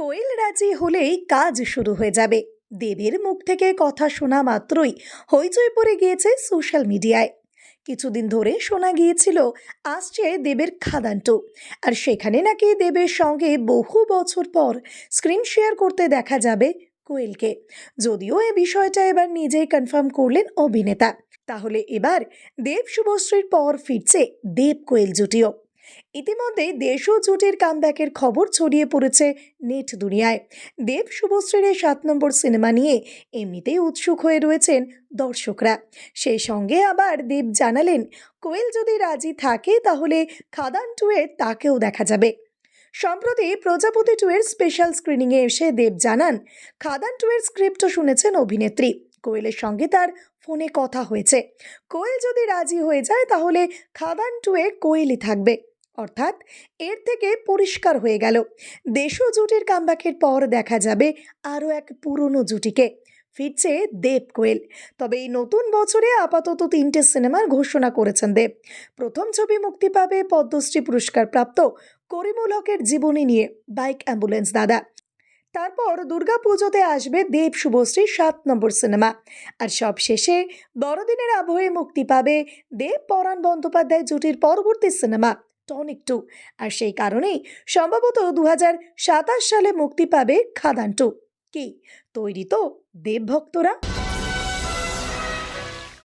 কোয়েল রাজি হলেই কাজ শুরু হয়ে যাবে। দেবের মুখ থেকে কথা শোনা মাত্রই হইচই পড়ে গিয়েছে সোশ্যাল মিডিয়ায়। কিছুদিন ধরে শোনা গিয়েছিল আসছে দেবের খাদান 2, আর সেখানে নাকি দেবের সঙ্গে বহু বছর পর স্ক্রিন শেয়ার করতে দেখা যাবে কোয়েলকে। যদিও এ বিষয়টা এবার নিজেই কনফার্ম করলেন অভিনেতা। তাহলে এবার দেব শুভশ্রীর পর ফিরছে দেব কোয়েল জুটিও। ইতিমধ্যে দেশ ও জুটির কামব্যাকের খবর ছড়িয়ে পড়েছে নেট দুনিয়ায়। দেব শুভশ্রীর এই 7 নম্বর সিনেমা নিয়ে এমনিতেই উৎসুক হয়ে রয়েছেন দর্শকরা। সেই সঙ্গে আবার দেব জানালেন, কোয়েল যদি রাজি থাকে তাহলে খাদান 2 এ তাকেও দেখা যাবে। সম্প্রতি প্রজাপতি 2 এর স্পেশাল স্ক্রিনিংয়ে এসে দেব জানান, খাদান 2 এর স্ক্রিপ্টও শুনেছেন অভিনেত্রী। কোয়েলের সঙ্গে তার ফোনে কথা হয়েছে। কোয়েল যদি রাজি হয়ে যায় তাহলে খাদান 2 এ কোয়েলই থাকবে। অর্থাৎ এর থেকে পরিষ্কার হয়ে গেল, দেশও জুটির কামব্যাকের পর দেখা যাবে আরও এক পুরনো জুটিকে। ফিরছে দেব কোয়েল। তবে এই নতুন বছরে আপাতত 3টে সিনেমার ঘোষণা করেছেন দেব। প্রথম ছবি মুক্তি পাবে পদ্মশ্রী পুরস্কার প্রাপ্ত করিমুল হকের জীবনী নিয়ে, বাইক অ্যাম্বুলেন্স দাদা। তারপর দুর্গাপুজোতে আসবে দেব শুভশ্রীর 7 নম্বর সিনেমা। আর সব শেষে বড়দিনের আবহে মুক্তি পাবে দেব পরাণ বন্দ্যোপাধ্যায় জুটির পরবর্তী সিনেমা টনিক 2। আর সেই কারণেই সম্ভবত 2027 সালে মুক্তি পাবে খাদান 2। কি তৈরি তো দেব ভক্তরা?